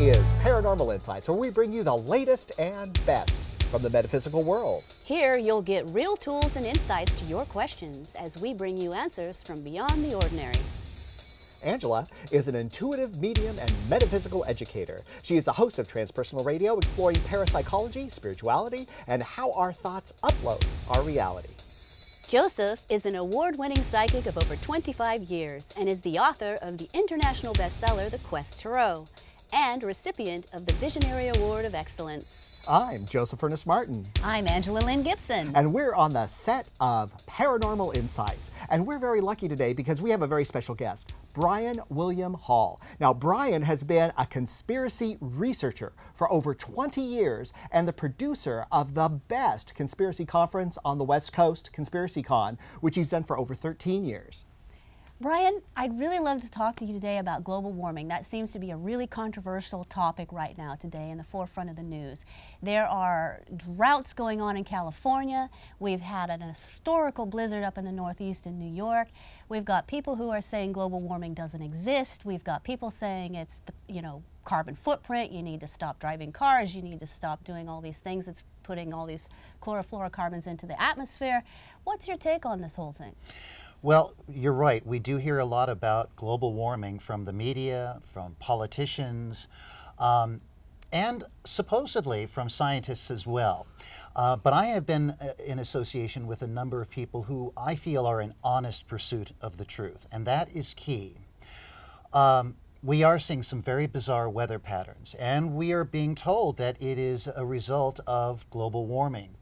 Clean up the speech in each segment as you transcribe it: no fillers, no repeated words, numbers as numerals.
is Paranormal Insights, where we bring you the latest and best from the metaphysical world. Here, you'll get real tools and insights to your questions as we bring you answers from beyond the ordinary. Angela is an intuitive medium and metaphysical educator. She is the host of Transpersonal Radio, exploring parapsychology, spirituality, and how our thoughts upload our reality. Joseph is an award-winning psychic of over 25 years and is the author of the international bestseller, The Quest Tarot, and recipient of the Visionary Award of Excellence. I'm Joseph Ernest Martin. I'm Angela Lynne Gibson. And we're on the set of Paranormal Insights. And we're very lucky today because we have a very special guest, Brian William Hall. Now, Brian has been a conspiracy researcher for over 20 years and the producer of the best conspiracy conference on the West Coast, ConspiracyCon, which he's done for over 13 years. Brian, I'd really love to talk to you today about global warming. That seems to be a really controversial topic right now today in the forefront of the news. There are droughts going on in California. We've had an historical blizzard up in the Northeast in New York. We've got people who are saying global warming doesn't exist. We've got people saying it's the, carbon footprint. You need to stop driving cars. You need to stop doing all these things. It's putting all these chlorofluorocarbons into the atmosphere. What's your take on this whole thing? Well, you're right. We do hear a lot about global warming from the media, from politicians, and supposedly from scientists as well. But I have been in association with a number of people who I feel are in honest pursuit of the truth, and that is key. We are seeing some very bizarre weather patterns, and we are being told that it is a result of global warming,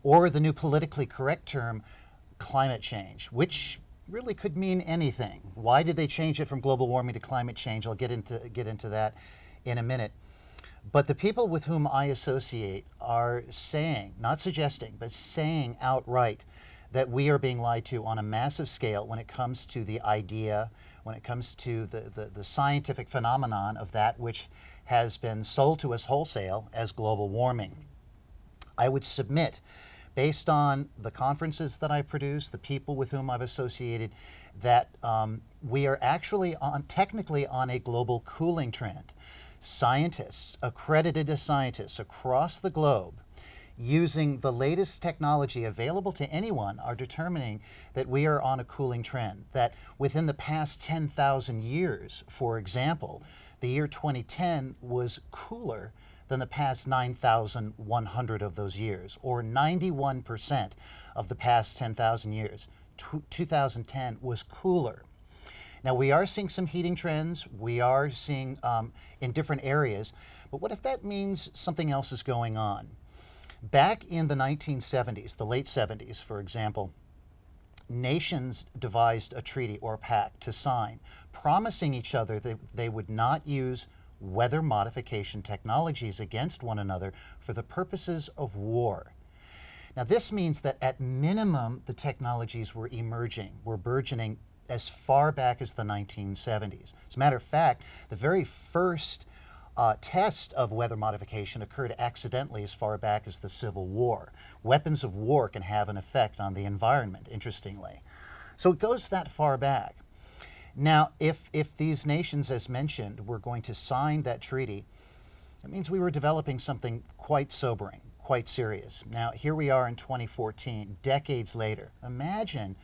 or the new politically correct term, climate change, which really could mean anything. Why did they change it from global warming to climate change? I'll get into that in a minute. But the people with whom I associate are saying, not suggesting, but saying outright that we are being lied to on a massive scale when it comes to the idea, when it comes to the scientific phenomenon of that which has been sold to us wholesale as global warming. I would submit, based on the conferences that I produce, the people with whom I've associated, that we are actually technically on a global cooling trend. Scientists, accredited scientists across the globe, using the latest technology available to anyone, are determining that we are on a cooling trend, that within the past 10,000 years, for example, the year 2010 was cooler than the past 9,100 of those years, or 91% of the past 10,000 years. 2010 was cooler. Now, we are seeing some heating trends. We are seeing in different areas. But what if that means something else is going on? Back in the 1970s, the late 70s, for example, nations devised a treaty or pact to sign, promising each other that they would not use weather modification technologies against one another for the purposes of war. Now, this means that at minimum, the technologies were emerging, were burgeoning as far back as the 1970s. As a matter of fact, the very first test of weather modification occurred accidentally as far back as the Civil War. Weapons of war can have an effect on the environment, interestingly. So it goes that far back. Now, if these nations, as mentioned, were going to sign that treaty, it means we were developing something quite sobering, quite serious. Now, here we are in 2014, decades later. Imagine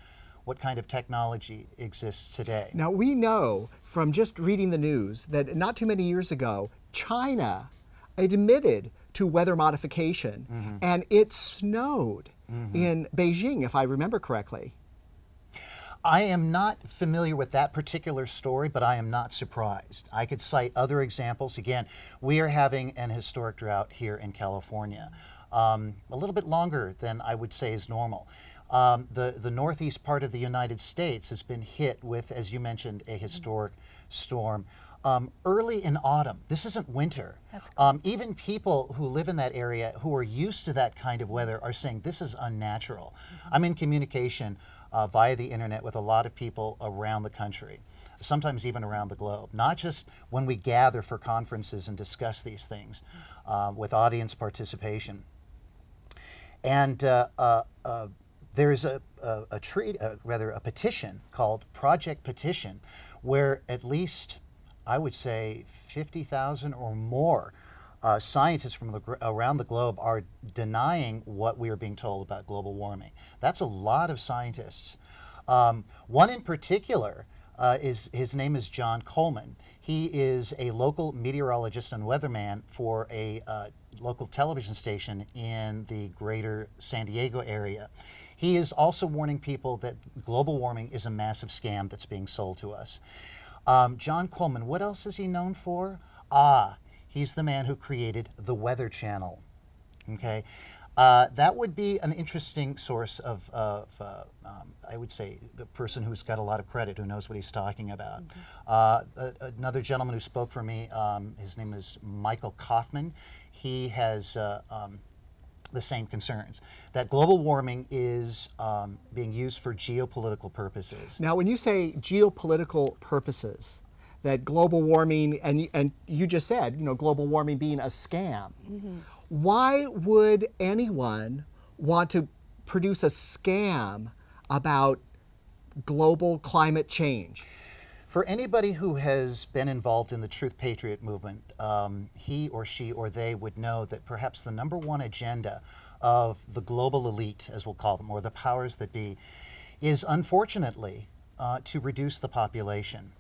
what kind of technology exists today. Now, we know from just reading the news that not too many years ago, China admitted to weather modification, and it snowed in Beijing, if I remember correctly. I am not familiar with that particular story, but I am not surprised. I could cite other examples. Again, we are having an historic drought here in California, a little bit longer than I would say is normal. The northeast part of the United States has been hit with, as you mentioned, a historic storm. Early in autumn, this isn't winter. Even people who live in that area who are used to that kind of weather are saying this is unnatural. I'm in communication via the internet with a lot of people around the country, sometimes even around the globe, not just when we gather for conferences and discuss these things with audience participation. And there's a petition called Project Petition, where at least I would say 50,000 or more scientists from around the globe are denying what we are being told about global warming. That's a lot of scientists. One in particular, his name is John Coleman. He is a local meteorologist and weatherman for a local television station in the greater San Diego area. He is also warning people that global warming is a massive scam that's being sold to us. John Coleman, what else is he known for? He's the man who created the Weather Channel. Okay, that would be an interesting source of I would say, the person who's got a lot of credit, who knows what he's talking about. Another gentleman who spoke for me, his name is Michael Kaufman. He has the same concerns, that global warming is being used for geopolitical purposes. Now, when you say geopolitical purposes, that global warming, and you just said, you know, global warming being a scam, why would anyone want to produce a scam about global climate change? For anybody who has been involved in the Truth Patriot movement, he or she or they would know that perhaps the #1 agenda of the global elite, as we'll call them, or the powers that be, is unfortunately to reduce the population.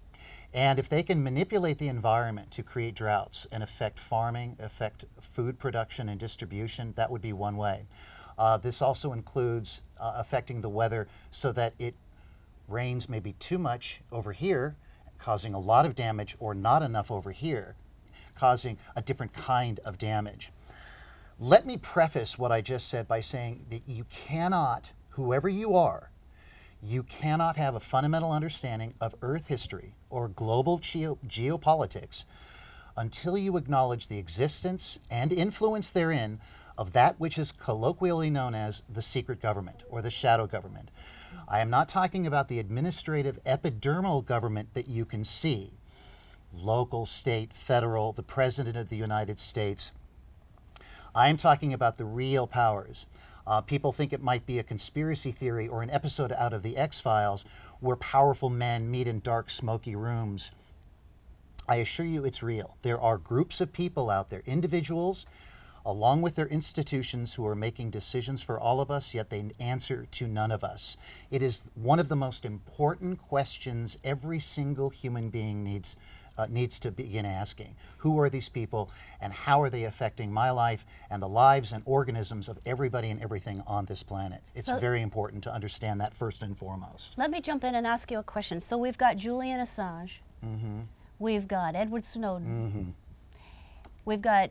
And if they can manipulate the environment to create droughts and affect farming, affect food production and distribution, that would be one way. This also includes affecting the weather so that it rains maybe too much over here, causing a lot of damage, or not enough over here, causing a different kind of damage. Let me preface what I just said by saying that you cannot, whoever you are, you cannot have a fundamental understanding of Earth history or global geopolitics until you acknowledge the existence and influence therein of that which is colloquially known as the secret government or the shadow government. I am not talking about the administrative epidermal government that you can see, local, state, federal, the President of the United States. I am talking about the real powers. People think it might be a conspiracy theory or an episode out of the X-Files where powerful men meet in dark, smoky rooms. I assure you it's real. There are groups of people out there, individuals, along with their institutions, who are making decisions for all of us, yet they answer to none of us. It is one of the most important questions every single human being needs to begin asking. Who are these people, and how are they affecting my life and the lives and organisms of everybody and everything on this planet? It's very important to understand that first and foremost. Let me jump in and ask you a question. So we've got Julian Assange. We've got Edward Snowden. We've got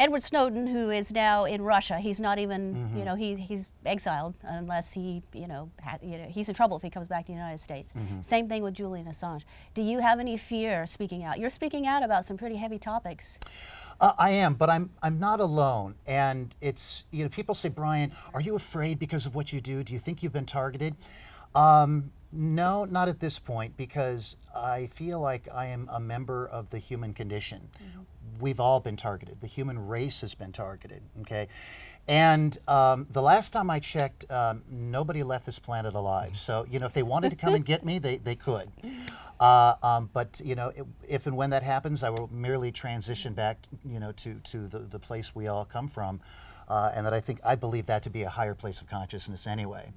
Edward Snowden, who is now in Russia. He's not even, you know, he's exiled unless he, he's in trouble if he comes back to the United States. Same thing with Julian Assange. Do you have any fear speaking out? You're speaking out about some pretty heavy topics. I am, but I'm not alone. And it's, you know, people say, Brian, are you afraid because of what you do? Do you think you've been targeted? No, not at this point, because I feel like I am a member of the human condition. We've all been targeted. The human race has been targeted, okay? And the last time I checked, nobody left this planet alive. So, you know, if they wanted to come and get me, they could. But, you know, if and when that happens, I will merely transition back, you know, to the place we all come from. And that I believe that to be a higher place of consciousness anyway.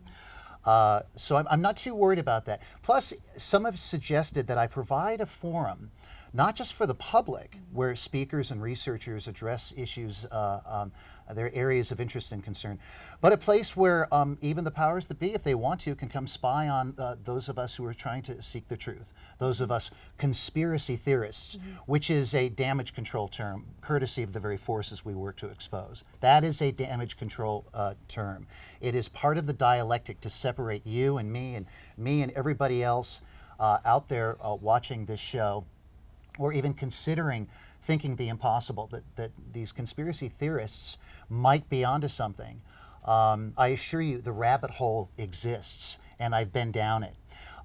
So I'm not too worried about that. Plus, some have suggested that I provide a forum, not just for the public, where speakers and researchers address issues, their areas of interest and concern, but a place where even the powers that be, if they want to, can come spy on those of us who are trying to seek the truth, those of us conspiracy theorists, which is a damage control term, courtesy of the very forces we work to expose. That is a damage control term. It is part of the dialectic to separate you and me and everybody else out there watching this show, or even considering thinking the impossible, that these conspiracy theorists might be onto something. I assure you the rabbit hole exists, and I've been down it.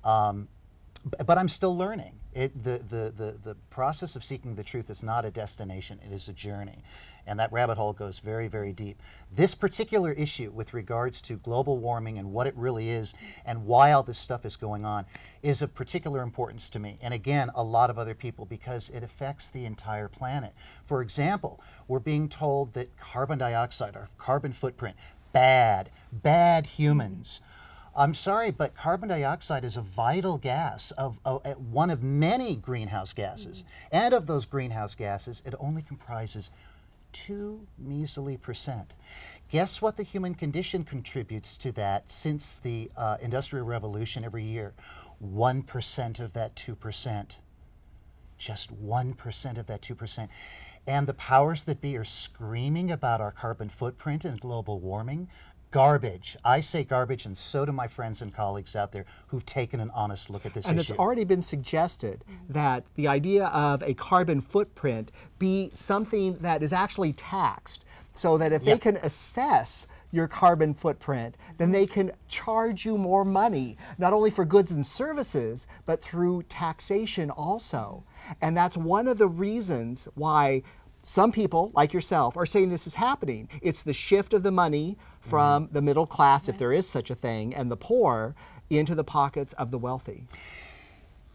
But I'm still learning. The process of seeking the truth is not a destination, it is a journey. And that rabbit hole goes very, very deep. This particular issue with regards to global warming and what it really is and why all this stuff is going on is of particular importance to me. And again, a lot of other people, because it affects the entire planet. For example, we're being told that carbon dioxide, our carbon footprint, bad humans. I'm sorry, but carbon dioxide is a vital gas, one of many greenhouse gases. And of those greenhouse gases, it only comprises 2 measly %. Guess what the human condition contributes to that since the Industrial Revolution every year? 1% of that 2%. Just 1% of that 2%. And the powers that be are screaming about our carbon footprint and global warming. Garbage. I say garbage, and so do my friends and colleagues out there who've taken an honest look at this issue. And it's already been suggested that the idea of a carbon footprint be something that is actually taxed, so that if they can assess your carbon footprint, then they can charge you more money, not only for goods and services, but through taxation also. And that's one of the reasons why some people, like yourself, are saying this is happening. It's the shift of the money from the middle class, if there is such a thing, and the poor, into the pockets of the wealthy.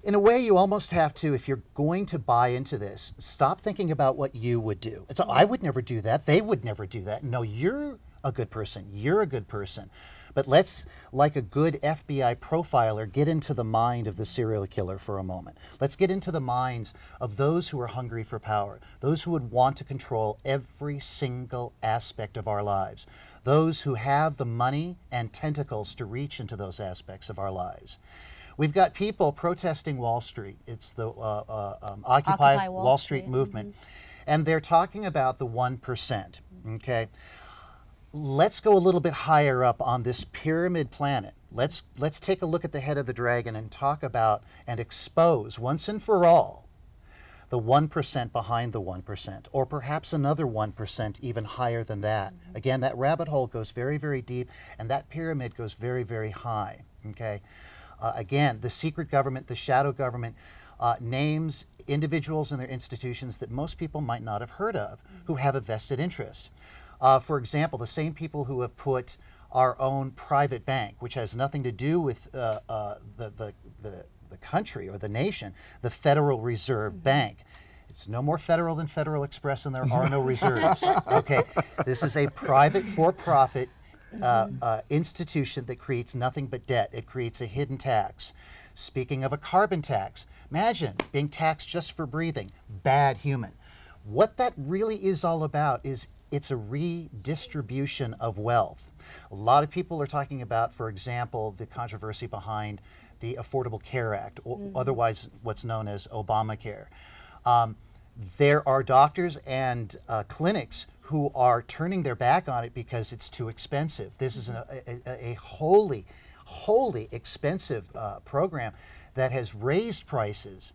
In a way, you almost have to, if you're going to buy into this, stop thinking about what you would do. I would never do that. They would never do that. No, you're a good person. You're a good person. But let's, like a good FBI profiler, get into the mind of the serial killer for a moment. Let's get into the minds of those who are hungry for power, those who would want to control every single aspect of our lives, those who have the money and tentacles to reach into those aspects of our lives. We've got people protesting Wall Street. It's the Occupy Wall Street movement. And they're talking about the 1%, okay? Let's go a little bit higher up on this pyramid planet. Let's take a look at the head of the dragon and talk about and expose once and for all the 1% behind the 1%, or perhaps another 1% even higher than that. Again, that rabbit hole goes very, very deep, and that pyramid goes very, very high, okay? Again, the secret government, the shadow government, names individuals and their institutions that most people might not have heard of, who have a vested interest. For example, the same people who have put our own private bank, which has nothing to do with the country or the nation, the Federal Reserve Bank. It's no more federal than Federal Express, and there are no reserves. Okay, this is a private, for-profit institution that creates nothing but debt. It creates a hidden tax. Speaking of a carbon tax, imagine being taxed just for breathing. Bad human. What that really is all about is it's a redistribution of wealth. A lot of people are talking about, for example, the controversy behind the Affordable Care Act, or otherwise what's known as Obamacare. There are doctors and clinics who are turning their back on it because it's too expensive. This is a wholly expensive program that has raised prices.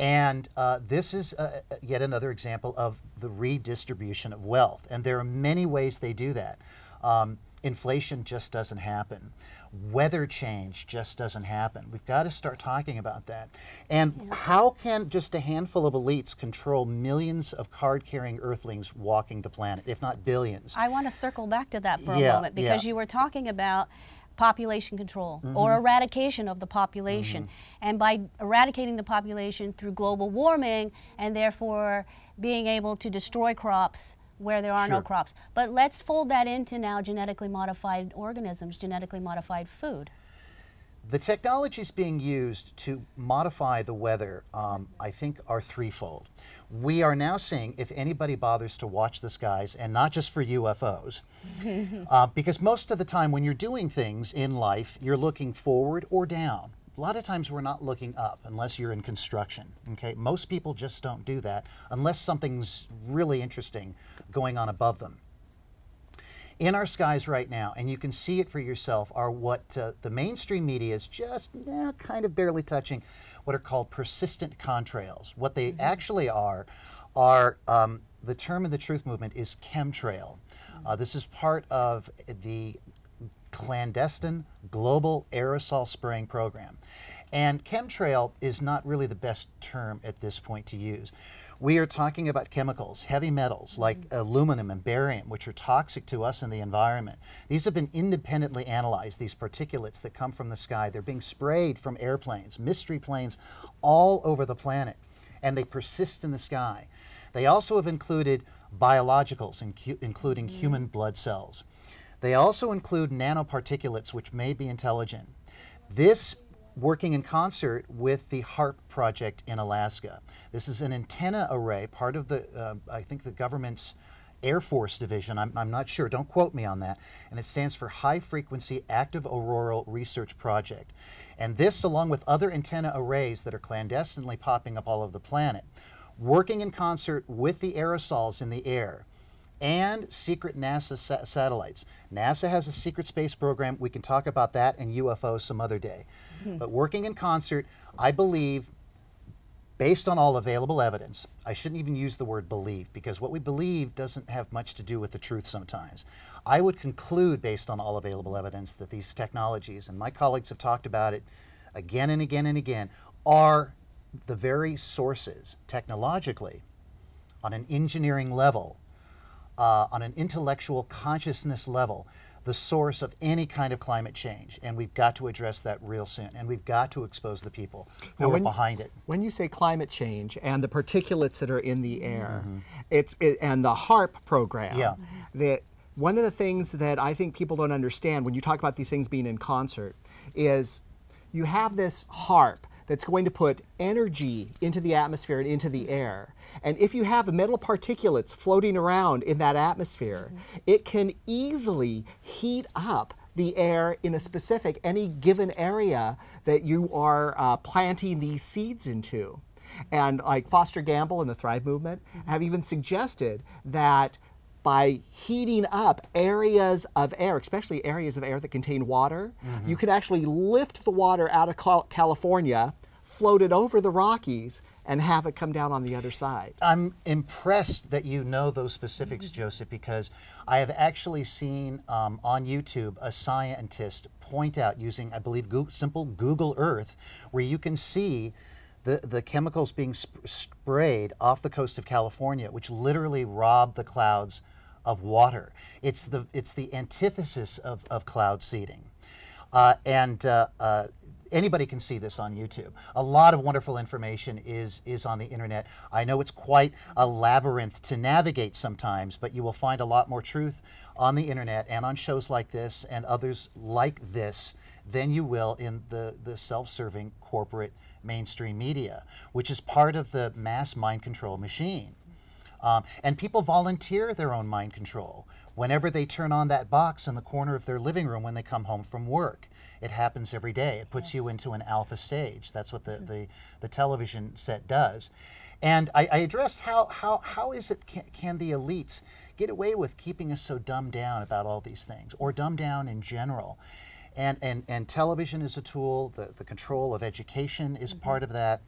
And this is yet another example of the redistribution of wealth. And there are many ways they do that. Inflation just doesn't happen. Weather change just doesn't happen. We've got to start talking about that. And how can just a handful of elites control millions of card-carrying earthlings walking the planet, if not billions? I want to circle back to that for a moment, because you were talking about population control or eradication of the population. And by eradicating the population through global warming, and therefore being able to destroy crops where there are no crops. But let's fold that into now genetically modified organisms, genetically modified food. The technologies being used to modify the weather, I think, are threefold. We are now seeing, if anybody bothers to watch the skies, and not just for UFOs, because most of the time when you're doing things in life, you're looking forward or down. A lot of times we're not looking up unless you're in construction, okay? Most people just don't do that unless something's really interesting going on above them. In our skies right now, and you can see it for yourself, are what the mainstream media is just kind of barely touching, what are called persistent contrails. What they actually are the term in the truth movement is chemtrail. This is part of the clandestine global aerosol spraying program. And chemtrail is not really the best term at this point to use. We are talking about chemicals, heavy metals like aluminum and barium, which are toxic to us and the environment. These have been independently analyzed, these particulates that come from the sky. They're being sprayed from airplanes, mystery planes all over the planet, and they persist in the sky. They also have included biologicals, including human blood cells. They also include nanoparticulates, which may be intelligent. This working in concert with the HARP project in Alaska. This is an antenna array, part of the, I think the government's Air Force division, I'm not sure, don't quote me on that, and it stands for High Frequency Active Auroral Research Project. And this, along with other antenna arrays that are clandestinely popping up all over the planet, working in concert with the aerosols in the air, and secret NASA satellites. NASA has a secret space program. We can talk about that and UFOs some other day. But working in concert, I believe, based on all available evidence, I shouldn't even use the word believe, because what we believe doesn't have much to do with the truth sometimes. I would conclude, based on all available evidence, that these technologies, and my colleagues have talked about it again and again and again, are the very sources, technologically, on an engineering level, on an intellectual consciousness level, the source of any kind of climate change. And we've got to address that real soon. And we've got to expose the people who are behind it. When you say climate change and the particulates that are in the air, and the HARP program, one of the things that I think people don't understand when you talk about these things being in concert is you have this HARP that's going to put energy into the atmosphere and into the air. And if you have metal particulates floating around in that atmosphere, it can easily heat up the air in a specific, any given area that you are planting these seeds into. And like Foster Gamble and the Thrive Movement have even suggested that by heating up areas of air, especially areas of air that contain water, you can actually lift the water out of California, float it over the Rockies, and have it come down on the other side. I'm impressed that you know those specifics, Joseph, because I have actually seen on YouTube a scientist point out, using, I believe, simple Google Earth, where you can see the chemicals being sprayed off the coast of California, which literally rob the clouds of water. It's the antithesis of cloud seeding. Anybody can see this on YouTube. A lot of wonderful information is on the internet. I know it's quite a labyrinth to navigate sometimes, but you will find a lot more truth on the internet and on shows like this and others like this than you will in the self-serving corporate mainstream media, which is part of the mass mind control machine. And people volunteer their own mind control whenever they turn on that box in the corner of their living room when they come home from work. It happens every day. It puts you into an alpha stage. That's what the television set does. And I addressed how is it can the elites get away with keeping us so dumbed down about all these things, or dumbed down in general. And television is a tool. The control of education is part of that.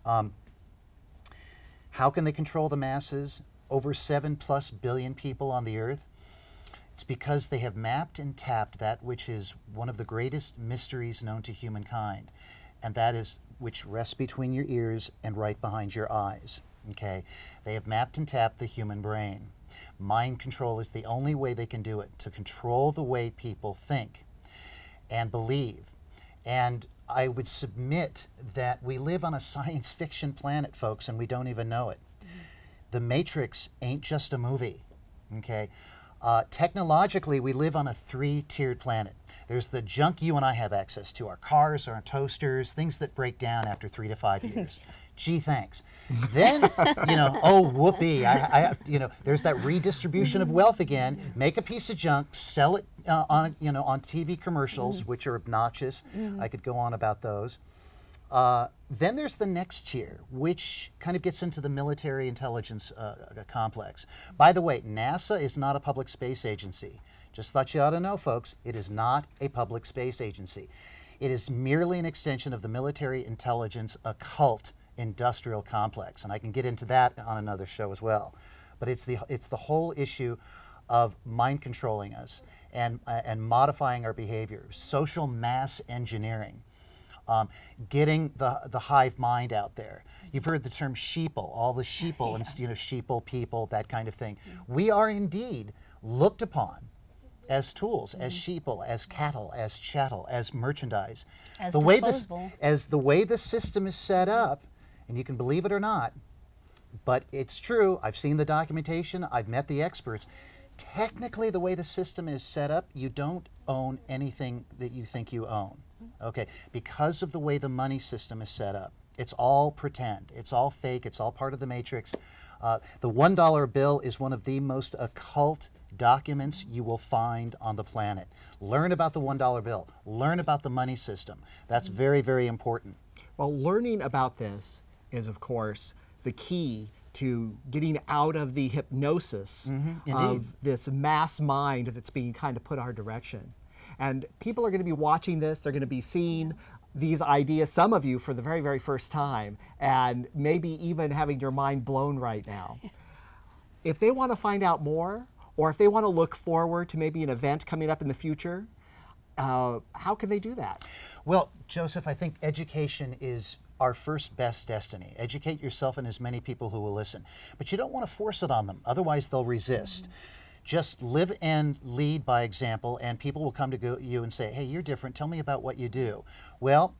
How can they control the masses? Over 7+ billion people on the earth. It's because they have mapped and tapped that which is one of the greatest mysteries known to humankind, and that is which rests between your ears and right behind your eyes. Okay? They have mapped and tapped the human brain. Mind control is the only way they can do it, to control the way people think and believe. And I would submit that we live on a science fiction planet, folks, and we don't even know it. The Matrix ain't just a movie, okay? Technologically, we live on a 3-tiered planet. There's the junk you and I have access to, our cars, our toasters, things that break down after 3 to 5 years. Gee, thanks. Then, oh, whoopee, there's that redistribution of wealth again. Make a piece of junk, sell it on TV commercials, which are obnoxious. I could go on about those. Then there's the next tier, which kind of gets into the military intelligence complex. By the way, NASA is not a public space agency. Just thought you ought to know, folks, it is not a public space agency. It is merely an extension of the military intelligence occult industrial complex, and I can get into that on another show as well. But it's the whole issue of mind controlling us and modifying our behavior, social mass engineering, getting the hive mind out there. You've heard the term sheeple, all the sheeple, and sheeple people, that kind of thing. We are indeed looked upon as tools, as sheeple, as cattle, as chattel, as merchandise. As the disposable. the way the system is set up, and you can believe it or not, but it's true. I've seen the documentation. I've met the experts. Technically, the way the system is set up, you don't own anything that you think you own. Okay, because of the way the money system is set up. It's all pretend. It's all fake. It's all part of the matrix. The $1 bill is one of the most occult documents you will find on the planet. Learn about the $1 bill. Learn about the money system. That's very, very important. Well, learning about this is, of course, the key to getting out of the hypnosis of this mass mind that's being kind of put our direction. And people are going to be watching this. They're going to be seeing these ideas, some of you for the very, very first time, and maybe even having your mind blown right now. If they want to find out more, or if they want to look forward to maybe an event coming up in the future, how can they do that? Well, Joseph, I think education is our first best destiny. Educate yourself and as many people who will listen. But you don't want to force it on them, otherwise they'll resist. Just live and lead by example, and people will come to you and say, hey, you're different, tell me about what you do. Well,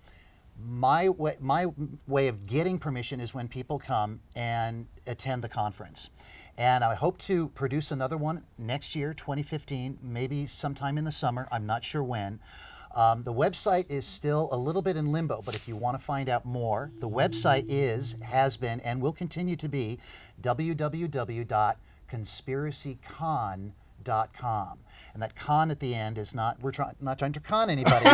my way of getting permission is when people come and attend the conference. And I hope to produce another one next year, 2015, maybe sometime in the summer, I'm not sure when. The website is still a little bit in limbo, but if you want to find out more, the website has been, and will continue to be, www.ConspiracyCon.com. And that con at the end is not, not trying to con anybody.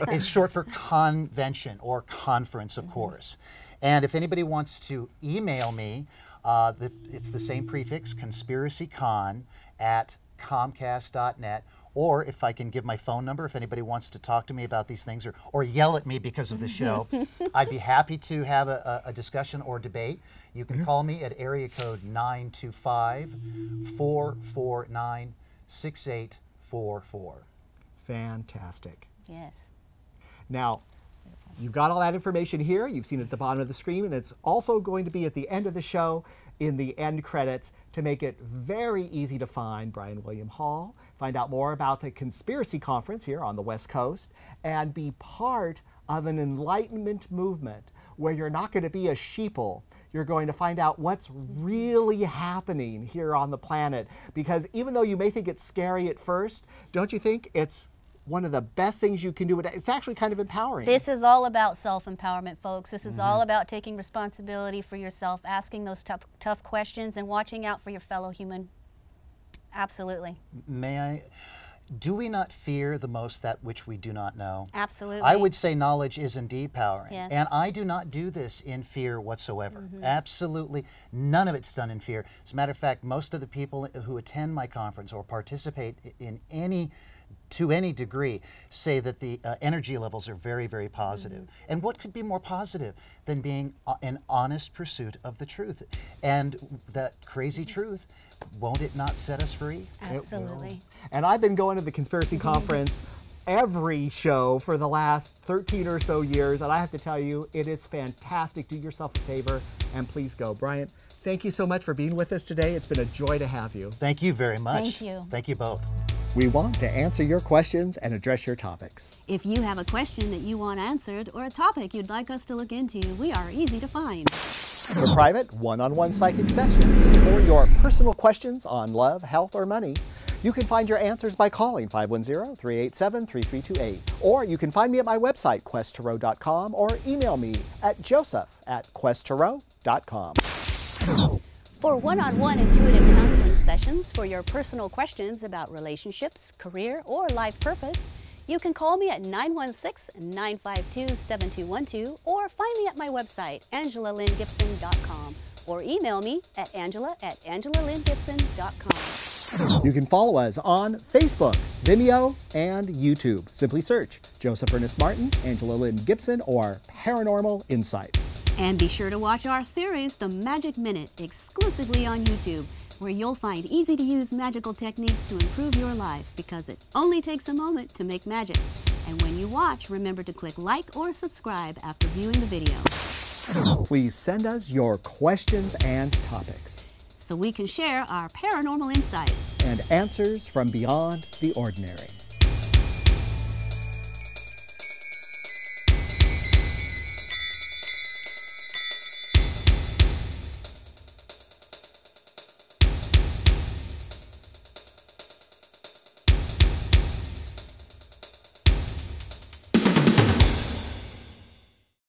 It's short for convention or conference, of course. And if anybody wants to email me, it's the same prefix, conspiracycon@comcast.net. Or if I can give my phone number, if anybody wants to talk to me about these things or yell at me because of the show, I'd be happy to have a discussion or debate. You can call me at area code 925-449-6844. Fantastic. Yes. Now, you've got all that information here. You've seen it at the bottom of the screen, and it's also going to be at the end of the show in the end credits to make it very easy to find Brian William Hall, find out more about the Conspiracy Conference here on the West Coast, and be part of an enlightenment movement where you're not going to be a sheeple. You're going to find out what's really happening here on the planet. Because even though you may think it's scary at first, don't you think it's one of the best things you can do? It's actually kind of empowering. This is all about self-empowerment, folks. This is all about taking responsibility for yourself, asking those tough questions, and watching out for your fellow human. Absolutely. May I? Do we not fear the most that which we do not know? Absolutely. I would say knowledge is indeed powering. Yes. And I do not do this in fear whatsoever. Absolutely. None of it's done in fear. As a matter of fact, most of the people who attend my conference or participate in to any degree say that the energy levels are very, very positive. And what could be more positive than being in honest pursuit of the truth? And that crazy truth, won't it not set us free? Absolutely. And I've been going to the Conspiracy Conference every show for the last 13 or so years, and I have to tell you, it is fantastic. Do yourself a favor and please go. Brian, thank you so much for being with us today. It's been a joy to have you. Thank you very much. Thank you. Thank you both. We want to answer your questions and address your topics. If you have a question that you want answered or a topic you'd like us to look into, we are easy to find. For private, one-on-one psychic sessions, or your personal questions on love, health, or money, you can find your answers by calling 510-387-3328. Or you can find me at my website, questtarot.com, or email me at joseph@questtarot.com. For one-on-one intuitive counseling sessions for your personal questions about relationships, career, or life purpose, you can call me at 916-952-7212 or find me at my website, AngelaLynneGibson.com, or email me at angela@angelalynnegibson.com. You can follow us on Facebook, Vimeo, and YouTube. Simply search Joseph Ernest Martin, Angela Lynne Gibson, or Paranormal Insights. And be sure to watch our series, The Magic Minute, exclusively on YouTube. where you'll find easy-to-use magical techniques to improve your life, because it only takes a moment to make magic. And when you watch, remember to click like or subscribe after viewing the video, Please send us your questions and topics so we can share our paranormal insights. and answers from beyond the ordinary.